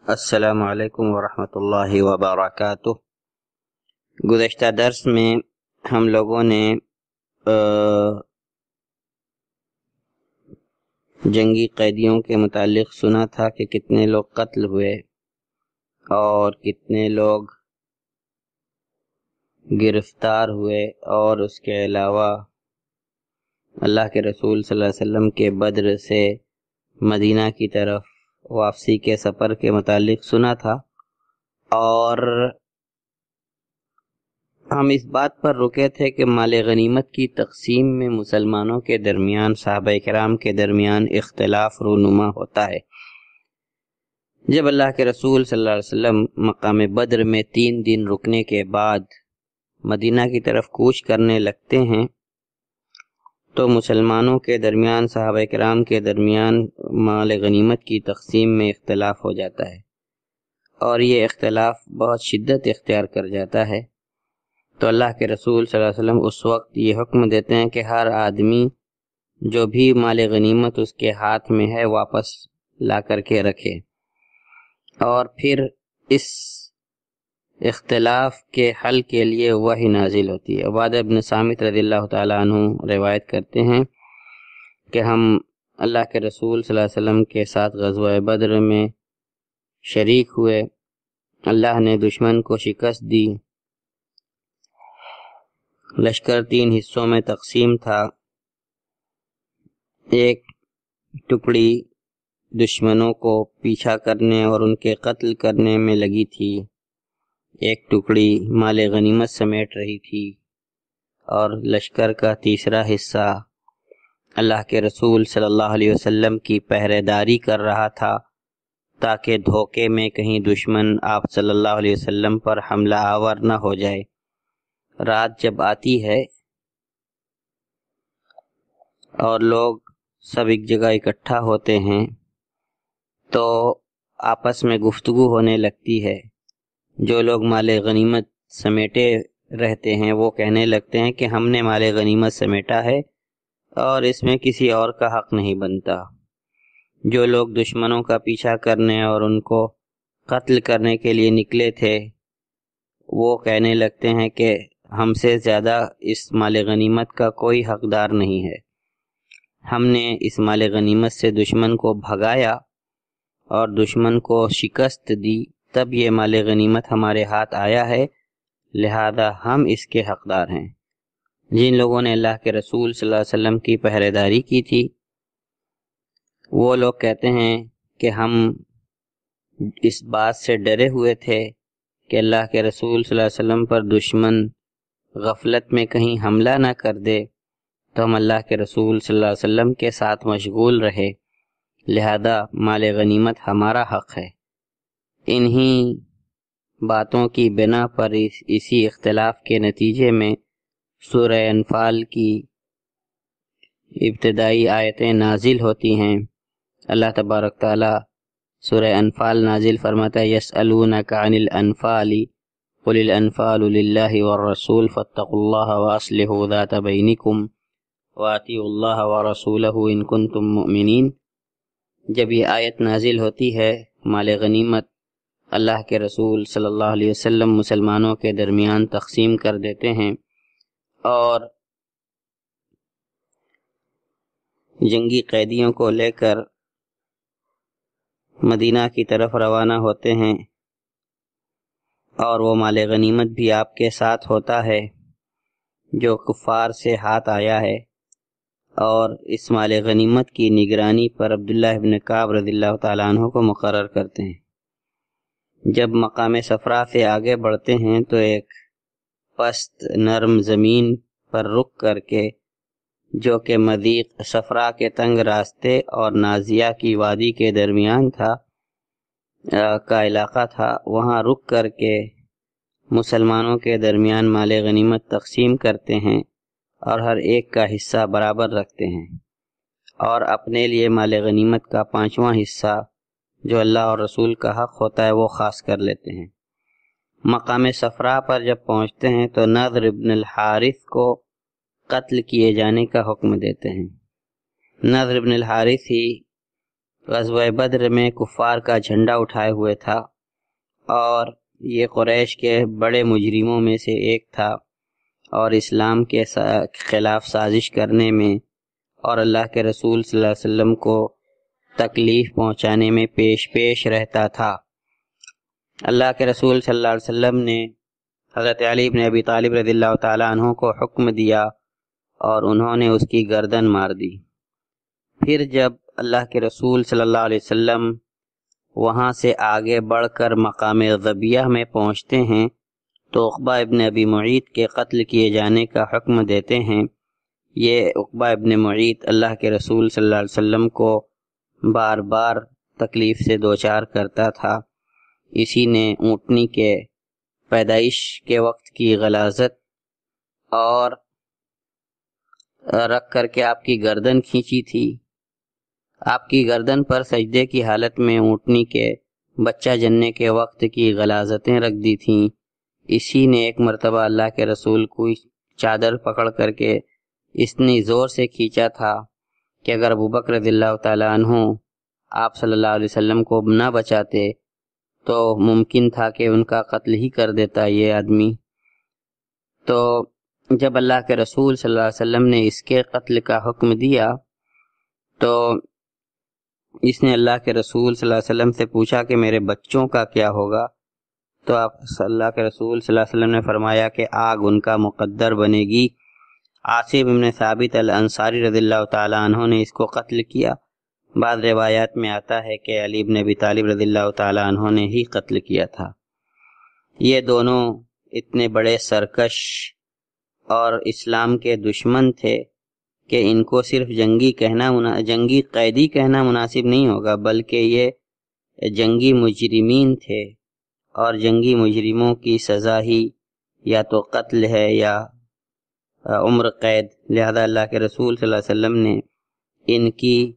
السلام علیکم ورحمۃ اللہ وبرکاتہ۔ گزشتہ درس میں ہم لوگوں نے جنگی قیدیوں کے متعلق سنا تھا کہ کتنے لوگ قتل ہوئے اور کتنے لوگ گرفتار ہوئے، اور اس کے علاوہ اللہ کے رسول صلی اللہ علیہ وسلم کے بدر سے مدینہ کی طرف واپسی کے سفر کے متعلق سنا تھا، اور ہم اس بات پر رکے تھے کہ مال غنیمت کی تقسیم میں مسلمانوں کے درمیان، صحابہ کرام کے درمیان اختلاف رونما ہوتا ہے۔ جب اللہ کے رسول صلی اللہ علیہ وسلم مقام بدر میں 3 دن رکنے کے بعد مدینہ کی طرف کوچ کرنے لگتے ہیں تو مسلمانوں کے درمیان، صحابہ کرام کے درمیان مال غنیمت کی تقسیم میں اختلاف ہو جاتا ہے، اور یہ اختلاف بہت شدت اختیار کر جاتا ہے۔ تو اللہ کے رسول صلی اللہ علیہ وسلم اس وقت یہ حکم دیتے ہیں کہ ہر آدمی جو بھی مال غنیمت اس کے ہاتھ میں ہے واپس لا کر کے رکھے، اور پھر اس اختلاف کے حل کے لیے وحی نازل ہوتی ہے۔ عبادہ بن صامت رضی اللہ تعالیٰ عنہ روایت کرتے ہیں کہ ہم اللہ کے رسول صلی اللہ علیہ وسلم کے ساتھ غزوہ بدر میں شریک ہوئے۔ اللہ نے دشمن کو شکست دی، لشکر 3 حصوں میں تقسیم تھا۔ ایک ٹکڑی دشمنوں کو پیچھا کرنے اور ان کے قتل کرنے میں لگی تھی، ایک ٹکڑی مال غنیمت سمیٹ رہی تھی، اور لشکر کا تیسرا حصہ اللہ کے رسول صلی اللہ علیہ وسلم کی پہرے داری کر رہا تھا تاکہ دھوکے میں کہیں دشمن آپ صلی اللہ علیہ وسلم پر حملہ آور نہ ہو جائے۔ رات جب آتی ہے اور لوگ سب ایک جگہ اکٹھا ہوتے ہیں تو آپس میں گفتگو ہونے لگتی ہے۔ جو لوگ مال غنیمت سمیٹے رہتے ہیں وہ کہنے لگتے ہیں کہ ہم نے مال غنیمت سمیٹا ہے اور اس میں کسی اور کا حق نہیں بنتا۔ جو لوگ دشمنوں کا پیچھا کرنے اور ان کو قتل کرنے کے لیے نکلے تھے وہ کہنے لگتے ہیں کہ ہم سے زیادہ اس مال غنیمت کا کوئی حقدار نہیں ہے، ہم نے اس مال غنیمت سے دشمن کو بھگایا اور دشمن کو شکست دی، تب یہ مال غنیمت ہمارے ہاتھ آیا ہے، لہذا ہم اس کے حقدار ہیں۔ جن لوگوں نے اللہ کے رسول صلی اللہ علیہ وسلم کی پہرے داری کی تھی وہ لوگ کہتے ہیں کہ ہم اس بات سے ڈرے ہوئے تھے کہ اللہ کے رسول صلی اللہ علیہ وسلم پر دشمن غفلت میں کہیں حملہ نہ کر دے، تو ہم اللہ کے رسول صلی اللہ علیہ وسلم کے ساتھ مشغول رہے، لہذا مال غنیمت ہمارا حق ہے۔ انہی باتوں کی بنا پر اسی اختلاف کے نتیجے میں سورہ انفال کی ابتدائی آیتیں نازل ہوتی ہیں۔ اللہ تبارک تعالی سورہ انفال نازل فرماتا ہے، یسألونک عن الانفال قل الانفال للہ والرسول فاتقوا اللہ واصلحوا ذات بینکم واطیعوا اللہ ورسولہ ان کنتم مؤمنین۔ جب یہ آیت نازل ہوتی ہے، مال غنیمت اللہ کے رسول صلی اللہ علیہ وسلم مسلمانوں کے درمیان تقسیم کر دیتے ہیں، اور جنگی قیدیوں کو لے کر مدینہ کی طرف روانہ ہوتے ہیں، اور وہ مال غنیمت بھی آپ کے ساتھ ہوتا ہے جو کفار سے ہاتھ آیا ہے، اور اس مال غنیمت کی نگرانی پر عبداللہ ابن کعب رضی اللہ تعالیٰ عنہ کو مقرر کرتے ہیں۔ جب مقام صفرا سے آگے بڑھتے ہیں تو ایک پست نرم زمین پر رک کر کے، جو کہ مضیق صفرا کے تنگ راستے اور نازیہ کی وادی کے درمیان کا علاقہ تھا، وہاں رک کر کے مسلمانوں کے درمیان مال غنیمت تقسیم کرتے ہیں اور ہر ایک کا حصہ برابر رکھتے ہیں، اور اپنے لیے مال غنیمت کا 5واں حصہ جو اللہ اور رسول کا حق ہوتا ہے وہ خاص کر لیتے ہیں۔ مقام صفرا پر جب پہنچتے ہیں تو نضر ابن الحارث کو قتل کیے جانے کا حکم دیتے ہیں۔ نضر ابن الحارث ہی غزوہ بدر میں کفار کا جھنڈا اٹھائے ہوئے تھا، اور یہ قریش کے بڑے مجرموں میں سے ایک تھا، اور اسلام کے خلاف سازش کرنے میں اور اللہ کے رسول صلی اللہ علیہ وسلم کو تکلیف پہنچانے میں پیش رہتا تھا۔ اللہ کے رسول صلی اللہ علیہ وسلم نے حضرت علی بن ابی طالب رضی اللہ تعالیٰ عنہ کو حکم دیا اور انہوں نے اس کی گردن مار دی۔ پھر جب اللہ کے رسول صلی اللہ علیہ وسلم وہاں سے آگے بڑھ کر مقام ذبیح میں پہنچتے ہیں تو عقبہ ابن ابی معیط کے قتل کیے جانے کا حکم دیتے ہیں۔ یہ عقبہ ابن معیط اللہ کے رسول صلی اللہ علیہ وسلم کو بار بار تکلیف سے دوچار کرتا تھا۔ اسی نے اونٹنی کے پیدائش کے وقت کی غلاظت اور رکھ کر کے آپ کی گردن کھینچی تھی۔ آپ کی گردن پر سجدے کی حالت میں اونٹنی کے بچہ جننے کے وقت کی غلاظتیں رکھ دی تھیں۔ اسی نے ایک مرتبہ اللہ کے رسول کو چادر پکڑ کر کے اتنی زور سے کھینچا تھا کہ اگر ابوبکر رضی اللہ تعالیٰ عنہ آپ صلی اللہ علیہ وسلم کو نہ بچاتے تو ممکن تھا کہ ان کا قتل ہی کر دیتا یہ آدمی۔ تو جب اللہ کے رسول صلی اللہ علیہ وسلم نے اس کے قتل کا حکم دیا تو اس نے اللہ کے رسول صلی اللہ علیہ وسلم سے پوچھا کہ میرے بچوں کا کیا ہوگا؟ تو آپ اللہ کے رسول صلی اللہ علیہ وسلم نے فرمایا کہ آگ ان کا مقدر بنے گی۔ عاصم بن ثابت الانصاری رضی اللہ تعالیٰ عنہ نے اس کو قتل کیا۔ بعض روایات میں آتا ہے کہ علی بن ابی طالب رضی اللہ تعالیٰ عنہ نے ہی قتل کیا تھا۔ یہ دونوں اتنے بڑے سرکش اور اسلام کے دشمن تھے کہ ان کو صرف جنگی قیدی کہنا مناسب نہیں ہوگا، بلکہ یہ جنگی مجرمین تھے، اور جنگی مجرموں کی سزا ہی یا تو قتل ہے یا عمر قید۔ لہذا اللہ کے رسول صلی اللہ علیہ وسلم نے ان کی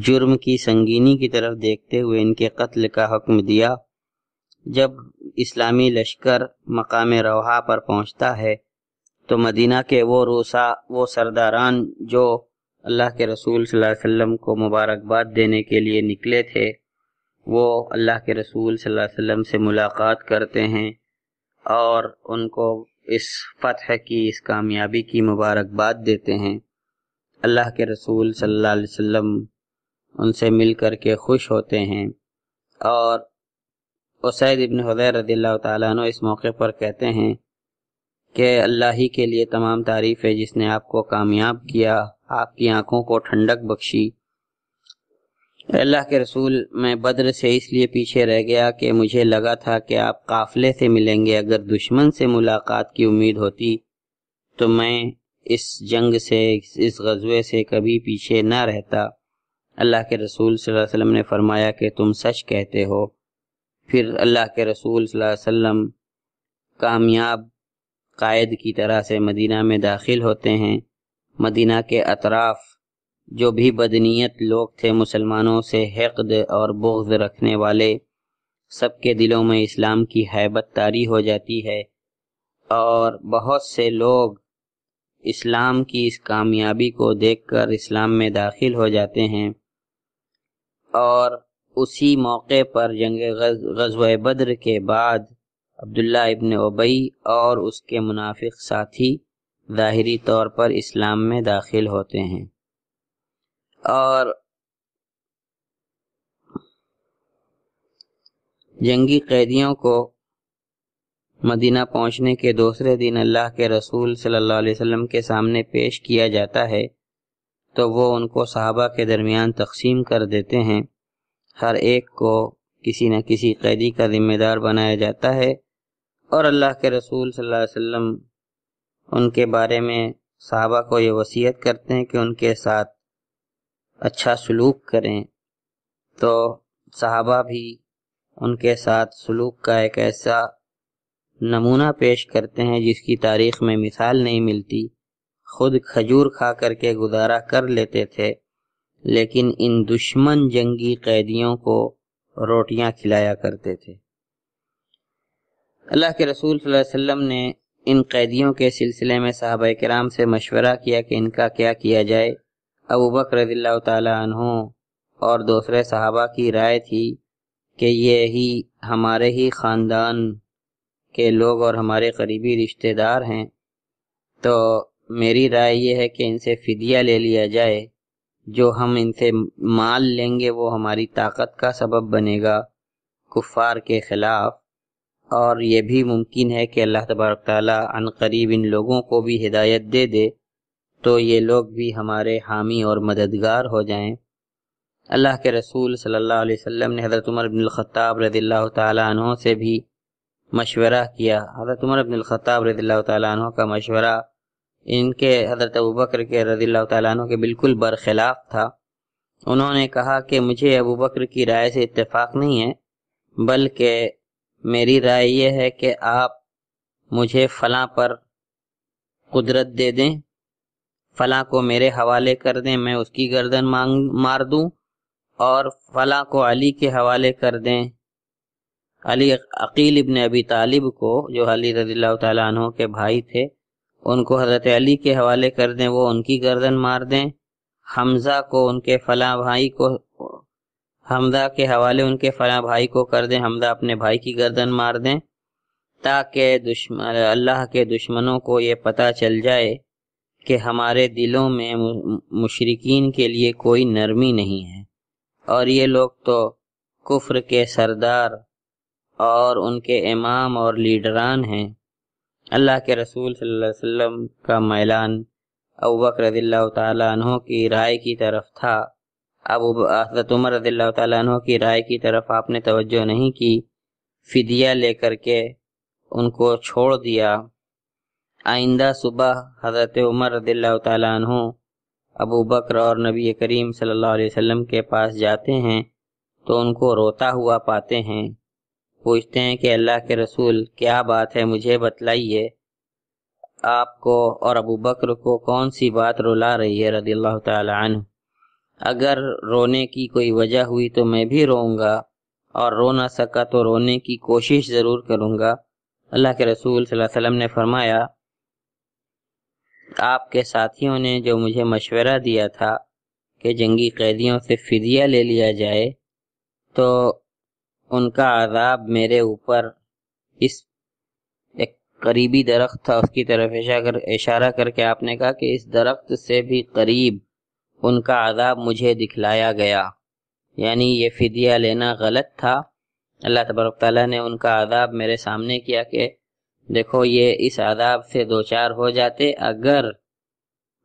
جرم کی سنگینی کی طرف دیکھتے ہوئے ان کے قتل کا حکم دیا۔ جب اسلامی لشکر مقام روحا پر پہنچتا ہے تو مدینہ کے وہ سرداران جو اللہ کے رسول صلی اللہ علیہ وسلم کو مبارکباد دینے کے لیے نکلے تھے، وہ اللہ کے رسول صلی اللہ علیہ وسلم سے ملاقات کرتے ہیں اور ان کو اس فتح کی، اس کامیابی کی مبارکباد دیتے ہیں۔ اللہ کے رسول صلی اللہ علیہ وسلم ان سے مل کر کے خوش ہوتے ہیں، اور اسید ابن حضیر رضی اللہ تعالیٰ عنہ اس موقع پر کہتے ہیں کہ اللہ ہی کے لیے تمام تعریف ہے جس نے آپ کو کامیاب کیا، آپ کی آنکھوں کو ٹھنڈک بخشی۔ اللہ کے رسول، میں بدر سے اس لیے پیچھے رہ گیا کہ مجھے لگا تھا کہ آپ قافلے سے ملیں گے، اگر دشمن سے ملاقات کی امید ہوتی تو میں اس جنگ سے، اس غزوے سے کبھی پیچھے نہ رہتا۔ اللہ کے رسول صلی اللہ علیہ وسلم نے فرمایا کہ تم سچ کہتے ہو۔ پھر اللہ کے رسول صلی اللہ علیہ وسلم کامیاب قائد کی طرح سے مدینہ میں داخل ہوتے ہیں۔ مدینہ کے اطراف جو بھی بدنیت لوگ تھے، مسلمانوں سے حقد اور بغض رکھنے والے، سب کے دلوں میں اسلام کی ہیبت طاری ہو جاتی ہے، اور بہت سے لوگ اسلام کی اس کامیابی کو دیکھ کر اسلام میں داخل ہو جاتے ہیں۔ اور اسی موقع پر جنگ غزوہ بدر کے بعد عبداللہ ابن ابی اور اس کے منافق ساتھی ظاہری طور پر اسلام میں داخل ہوتے ہیں، اور جنگی قیدیوں کو مدینہ پہنچنے کے دوسرے دن اللہ کے رسول صلی اللہ علیہ وسلم کے سامنے پیش کیا جاتا ہے تو وہ ان کو صحابہ کے درمیان تقسیم کر دیتے ہیں۔ ہر ایک کو کسی نہ کسی قیدی کا ذمہ دار بنایا جاتا ہے، اور اللہ کے رسول صلی اللہ علیہ وسلم ان کے بارے میں صحابہ کو یہ وصیت کرتے ہیں کہ ان کے ساتھ اچھا سلوک کریں۔ تو صحابہ بھی ان کے ساتھ سلوک کا ایک ایسا نمونہ پیش کرتے ہیں جس کی تاریخ میں مثال نہیں ملتی۔ خود کھجور کھا کر کے گزارا کر لیتے تھے، لیکن ان دشمن جنگی قیدیوں کو روٹیاں کھلایا کرتے تھے۔ اللہ کے رسول صلی اللہ علیہ وسلم نے ان قیدیوں کے سلسلے میں صحابہ کرام سے مشورہ کیا کہ ان کا کیا کیا جائے۔ ابوبکر رضی اللہ تعالی عنہ اور دوسرے صحابہ کی رائے تھی کہ یہی ہمارے ہی خاندان کے لوگ اور ہمارے قریبی رشتہ دار ہیں، تو میری رائے یہ ہے کہ ان سے فدیہ لے لیا جائے۔ جو ہم ان سے مال لیں گے وہ ہماری طاقت کا سبب بنے گا کفار کے خلاف، اور یہ بھی ممکن ہے کہ اللہ تبارک تعالیٰ عن قریب ان لوگوں کو بھی ہدایت دے دے تو یہ لوگ بھی ہمارے حامی اور مددگار ہو جائیں۔ اللہ کے رسول صلی اللہ علیہ وسلم نے حضرت عمر بن الخطاب رضی اللہ تعالیٰ عنہ سے بھی مشورہ کیا۔ حضرت عمر بن الخطاب رضی اللہ تعالیٰ عنہ کا مشورہ ان کے حضرت ابوبکر کے رضی اللہ تعالیٰ عنہ کے بالکل برخلاف تھا۔ انہوں نے کہا کہ مجھے ابوبکر کی رائے سے اتفاق نہیں ہے، بلکہ میری رائے یہ ہے کہ آپ مجھے فلاں پر قدرت دے دیں، فلاں کو میرے حوالے کر دیں، میں اس کی گردن مار دوں، اور فلاں کو علی کے حوالے کر دیں، علی عقیل ابن ابی طالب کو جو علی رضی اللہ تعالیٰ عنہ کے بھائی تھے ان کو حضرت علی کے حوالے کر دیں، وہ ان کی گردن مار دیں، حمزہ کو ان کے فلاں بھائی کو، حمزہ کے حوالے ان کے فلاں بھائی کو کر دیں، حمزہ اپنے بھائی کی گردن مار دیں، تاکہ اللہ کے دشمنوں کو یہ پتہ چل جائے کہ ہمارے دلوں میں مشرکین کے لیے کوئی نرمی نہیں ہے، اور یہ لوگ تو کفر کے سردار اور ان کے امام اور لیڈران ہیں۔ اللہ کے رسول صلی اللہ علیہ وسلم کا میلان ابوبکر رضی اللہ تعالیٰ عنہ کی رائے کی طرف تھا۔ حضرت عمر رضی اللہ تعالیٰ عنہ کی رائے کی طرف آپ نے توجہ نہیں کی، فدیہ لے کر کے ان کو چھوڑ دیا۔ آئندہ صبح حضرت عمر رضی اللہ تعالیٰ عنہ ابوبکر اور نبی کریم صلی اللہ علیہ وسلم کے پاس جاتے ہیں تو ان کو روتا ہوا پاتے ہیں، پوچھتے ہیں کہ اللہ کے رسول کیا بات ہے، مجھے بتلائیے، آپ کو اور ابوبکر کو کون سی بات رلا رہی ہے رضی اللہ تعالی عنہ؟ اگر رونے کی کوئی وجہ ہوئی تو میں بھی روؤں گا، اور رو نہ سکا تو رونے کی کوشش ضرور کروں گا۔ اللہ کے رسول صلی اللہ علیہ وسلم نے فرمایا، آپ کے ساتھیوں نے جو مجھے مشورہ دیا تھا کہ جنگی قیدیوں سے فدیہ لے لیا جائے، تو ان کا عذاب میرے اوپر اس ایک قریبی درخت تھا، اس کی طرف اشارہ کر کے آپ نے کہا کہ اس درخت سے بھی قریب ان کا عذاب مجھے دکھلایا گیا، یعنی یہ فدیہ لینا غلط تھا۔ اللہ تبارک تعالیٰ نے ان کا عذاب میرے سامنے کیا کہ دیکھو یہ اس عذاب سے دوچار ہو جاتے اگر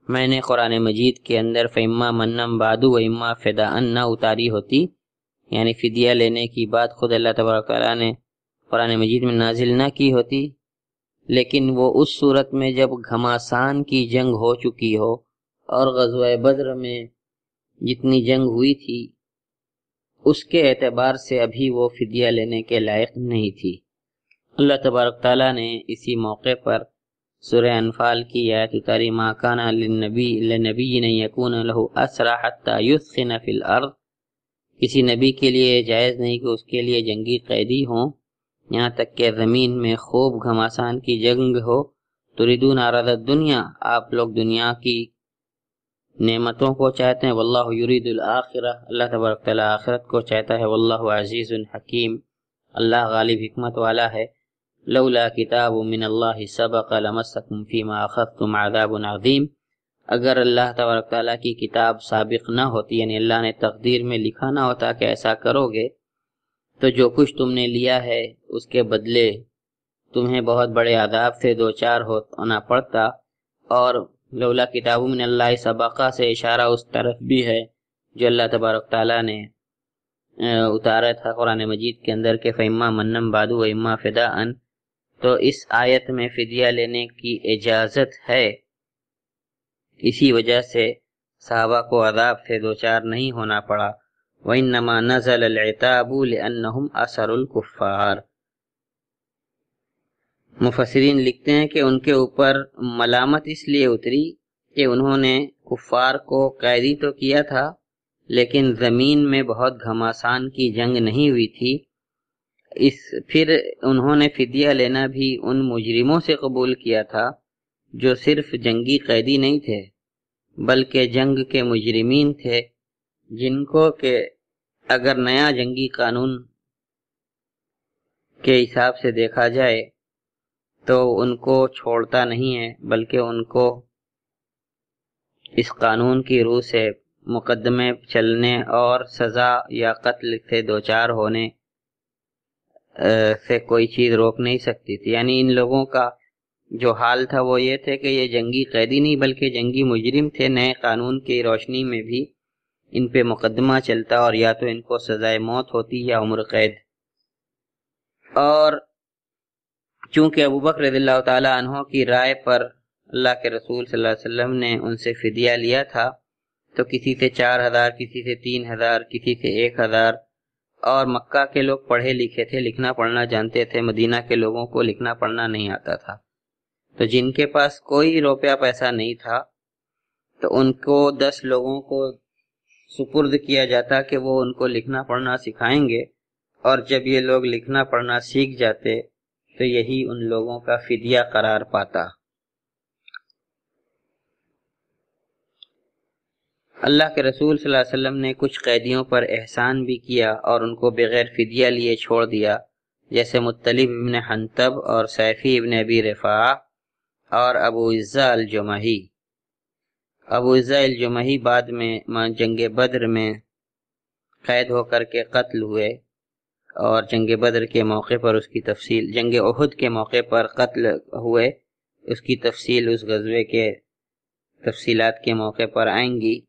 میں نے قرآن مجید کے اندر فَإِمَّا مَنًّا بَعْدُ وَإِمَّا فِدَاءً نہ اتاری ہوتی، یعنی فدیہ لینے کی بات خود اللہ تبارک تعالیٰ نے قرآن مجید میں نازل نہ کی ہوتی، لیکن وہ اس صورت میں جب گھماسان کی جنگ ہو چکی ہو، اور غزوہ بدر میں جتنی جنگ ہوئی تھی اس کے اعتبار سے ابھی وہ فدیہ لینے کے لائق نہیں تھی۔ اللہ تبارک تعالیٰ نے اسی موقع پر سورہ انفال کی آیت اتاری، ما کان للنبی ان یکون لہ اسری حتی یثخن فی الارض، کسی نبی کے لیے جائز نہیں کہ اس کے لیے جنگی قیدی ہوں یہاں تک کہ زمین میں خوب گھماسان کی جنگ ہو۔ تريدون عرض الدنیا، آپ لوگ دنیا کی نعمتوں کو چاہتے ہیں، واللہ یرید الآخرہ، اللہ تبارک تعالیٰ آخرت کو چاہتا ہے، واللہ عزیز حکیم، اللہ غالب حکمت والا ہے۔ لولا کتاب من اللہ سبق لمسکم فیما اخذتم عذاب عظیم، اگر اللہ تبارک تعالیٰ کی کتاب سابق نہ ہوتی، یعنی اللہ نے تقدیر میں لکھا نہ ہوتا کہ ایسا کرو گے، تو جو کچھ تم نے لیا ہے اس کے بدلے تمہیں بہت بڑے عذاب سے دوچار ہونا پڑتا۔ اور لولا کتاب من اللہ سبقہ سے اشارہ اس طرف بھی ہے جو اللہ تبارک تعالیٰ نے اتارا تھا قرآن مجید کے اندر کہ فَإِمَّا مَنًّا بَعْدُ وَإِمَّا فِدَاءً، تو اس آیت میں فدیہ لینے کی اجازت ہے، اسی وجہ سے صحابہ کو عذاب سے دوچار نہیں ہونا پڑا۔ وَإِنَّمَا نَزَلَ الْعِتَابُ لِأَنَّهُمْ أَسَرُوا الْكُفَّارِ، مفسرین لکھتے ہیں کہ ان کے اوپر ملامت اس لیے اتری کہ انہوں نے کفار کو قیدی تو کیا تھا لیکن زمین میں بہت گھماسان کی جنگ نہیں ہوئی تھی، پھر انہوں نے فدیہ لینا بھی ان مجرموں سے قبول کیا تھا جو صرف جنگی قیدی نہیں تھے بلکہ جنگ کے مجرمین تھے، جن کو کہ اگر نیا جنگی قانون کے حساب سے دیکھا جائے تو ان کو چھوڑتا نہیں ہے، بلکہ ان کو اس قانون کی روح سے مقدمے چلنے اور سزا یا قتل سے دوچار ہونے سے کوئی چیز روک نہیں سکتی تھی۔ یعنی ان لوگوں کا جو حال تھا وہ یہ تھے کہ یہ جنگی قیدی نہیں بلکہ جنگی مجرم تھے۔ نئے قانون کی روشنی میں بھی ان پہ مقدمہ چلتا اور یا تو ان کو سزائے موت ہوتی یا عمر قید۔ اور چونکہ ابوبکر رضی اللہ تعالی عنہ کی رائے پر اللہ کے رسول صلی اللہ علیہ وسلم نے ان سے فدیہ لیا تھا، تو کسی سے 4000، کسی سے 3000، کسی سے 1000، اور مکہ کے لوگ پڑھے لکھے تھے، لکھنا پڑھنا جانتے تھے، مدینہ کے لوگوں کو لکھنا پڑھنا نہیں آتا تھا۔ تو جن کے پاس کوئی روپیہ پیسہ نہیں تھا تو ان کو 10 لوگوں کو سپرد کیا جاتا کہ وہ ان کو لکھنا پڑھنا سکھائیں گے، اور جب یہ لوگ لکھنا پڑھنا سیکھ جاتے تو یہی ان لوگوں کا فدیہ قرار پاتا۔ اللہ کے رسول صلی اللہ علیہ وسلم نے کچھ قیدیوں پر احسان بھی کیا اور ان کو بغیر فدیہ لیے چھوڑ دیا، جیسے مطلب ابن حنطب اور سیفی ابن ابی رفاعہ اور ابو عزہ الجمحی۔ ابو عزہ الجمحی بعد میں جنگ بدر میں قید ہو کر کے قتل ہوئے، اور جنگ بدر کے موقع پر اس کی تفصیل، جنگ احد کے موقع پر قتل ہوئے، اس کی تفصیل اس غزوے کے تفصیلات کے موقع پر آئیں گی۔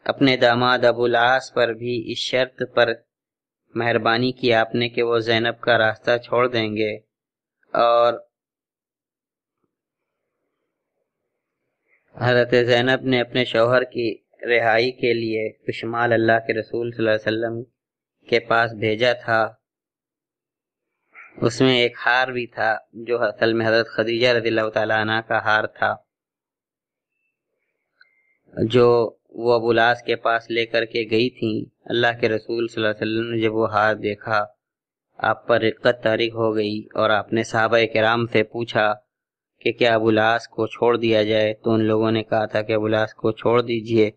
اپنے داماد ابو العاص پر بھی اس شرط پر مہربانی کی آپ نے کہ وہ زینب کا راستہ چھوڑ دیں گے، اور حضرت زینب نے اپنے شوہر کی رہائی کے لیے کچھ مال اللہ کے رسول صلی اللہ علیہ وسلم کے پاس بھیجا تھا۔ اس میں ایک ہار بھی تھا جو اصل میں حضرت خدیجہ رضی اللہ تعالیٰ عنہ کا ہار تھا، جو وہ ابو العاص کے پاس لے کر کے گئی تھیں۔ اللہ کے رسول صلی اللہ علیہ وسلم نے جب وہ ہار دیکھا آپ پر رقت طاری ہو گئی، اور آپ نے صحابہ کرام سے پوچھا کہ کیا ابو العاص کو چھوڑ دیا جائے، تو ان لوگوں نے کہا تھا کہ ابو العاص کو چھوڑ دیجئے۔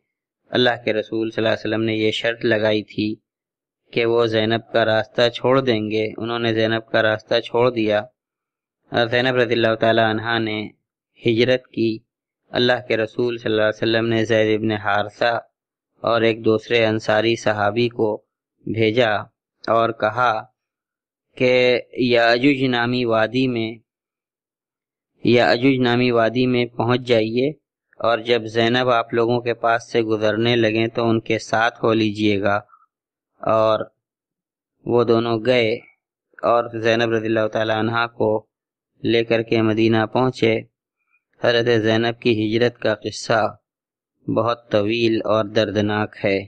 اللہ کے رسول صلی اللہ علیہ وسلم نے یہ شرط لگائی تھی کہ وہ زینب کا راستہ چھوڑ دیں گے۔ انہوں نے زینب کا راستہ چھوڑ دیا، اور زینب رضی اللہ تعالی عنہا نے ہجرت کی۔ اللہ کے رسول صلی اللہ علیہ وسلم نے زید ابن حارثہ اور ایک دوسرے انصاری صحابی کو بھیجا اور کہا کہ یاجوج نامی وادی میں پہنچ جائیے، اور جب زینب آپ لوگوں کے پاس سے گزرنے لگیں تو ان کے ساتھ ہو لیجئے گا۔ اور وہ دونوں گئے اور زینب رضی اللہ تعالی عنہا کو لے کر کے مدینہ پہنچے۔ حضرت زینب کی ہجرت کا قصہ بہت طویل اور دردناک ہے۔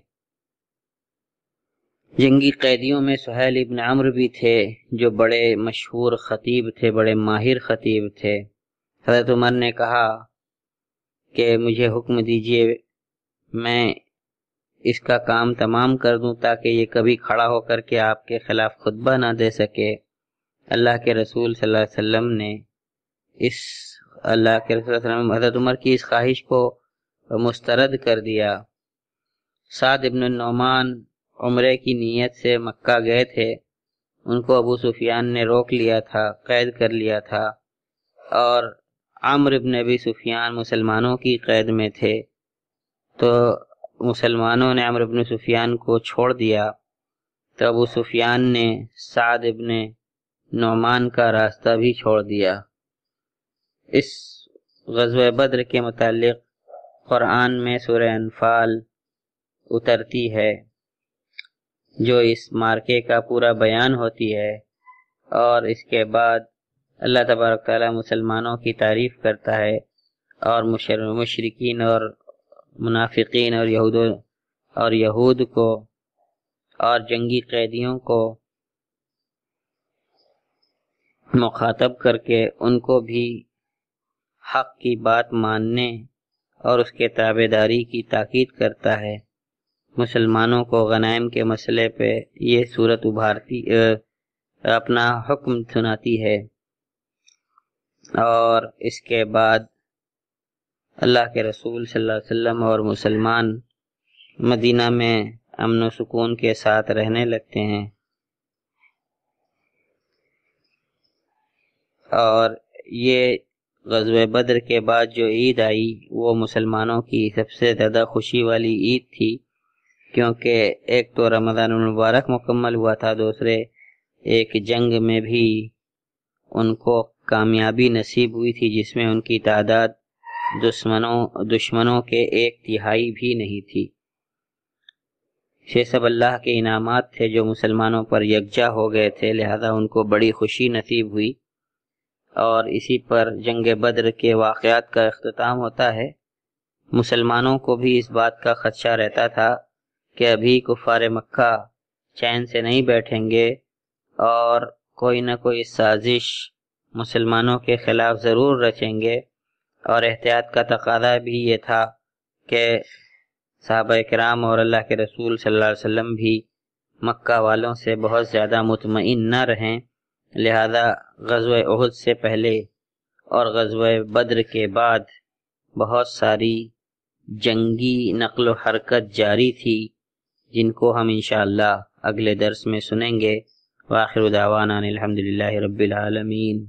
جنگی قیدیوں میں سہیل ابن عمرو بھی تھے جو بڑے مشہور خطیب تھے، بڑے ماہر خطیب تھے۔ حضرت عمر نے کہا کہ مجھے حکم دیجئے میں اس کا کام تمام کر دوں تاکہ یہ کبھی کھڑا ہو کر کے آپ کے خلاف خطبہ نہ دے سکے۔ اللہ کے رسول صلی اللہ علیہ وسلم نے حضرت عمر کی اس خواہش کو مسترد کر دیا۔ سعد ابن النعمان عمرے کی نیت سے مکہ گئے تھے، ان کو ابو سفیان نے روک لیا تھا، قید کر لیا تھا، اور عمرو ابن ابی سفیان مسلمانوں کی قید میں تھے، تو مسلمانوں نے عمرو ابن سفیان کو چھوڑ دیا، تو ابو سفیان نے سعد ابن نعمان کا راستہ بھی چھوڑ دیا۔ اس غزوہ بدر کے متعلق قرآن میں سورہ انفال اترتی ہے جو اس مارکے کا پورا بیان ہوتی ہے، اور اس کے بعد اللہ تبارک تعالیٰ مسلمانوں کی تعریف کرتا ہے، اور مشرکین اور منافقین اور یہود کو اور جنگی قیدیوں کو مخاطب کر کے ان کو بھی حق کی بات ماننے اور اس کے تابع داری کی تاکید کرتا ہے۔ مسلمانوں کو غنائم کے مسئلے پہ یہ صورت اپنا حکم سناتی ہے، اور اس کے بعد اللہ کے رسول صلی اللہ علیہ وسلم اور مسلمان مدینہ میں امن و سکون کے ساتھ رہنے لگتے ہیں، اور یہ غزوہ بدر کے بعد جو عید آئی وہ مسلمانوں کی سب سے زیادہ خوشی والی عید تھی، کیونکہ ایک تو رمضان المبارک مکمل ہوا تھا، دوسرے ایک جنگ میں بھی ان کو کامیابی نصیب ہوئی تھی جس میں ان کی تعداد دشمنوں کے 1/3 بھی نہیں تھی۔ یہ سب اللہ کے انعامات تھے جو مسلمانوں پر یکجا ہو گئے تھے، لہذا ان کو بڑی خوشی نصیب ہوئی، اور اسی پر جنگ بدر کے واقعات کا اختتام ہوتا ہے۔ مسلمانوں کو بھی اس بات کا خدشہ رہتا تھا کہ ابھی کفار مکہ چین سے نہیں بیٹھیں گے اور کوئی نہ کوئی سازش مسلمانوں کے خلاف ضرور رچیں گے، اور احتیاط کا تقاضا بھی یہ تھا کہ صحابہ کرام اور اللہ کے رسول صلی اللہ علیہ وسلم بھی مکہ والوں سے بہت زیادہ مطمئن نہ رہیں، لہذا غزوہ احد سے پہلے اور غزوہ بدر کے بعد بہت ساری جنگی نقل و حرکت جاری تھی، جن کو ہم انشاءاللہ اگلے درس میں سنیں گے۔ وآخر دعوانا الحمدللہ رب العالمین۔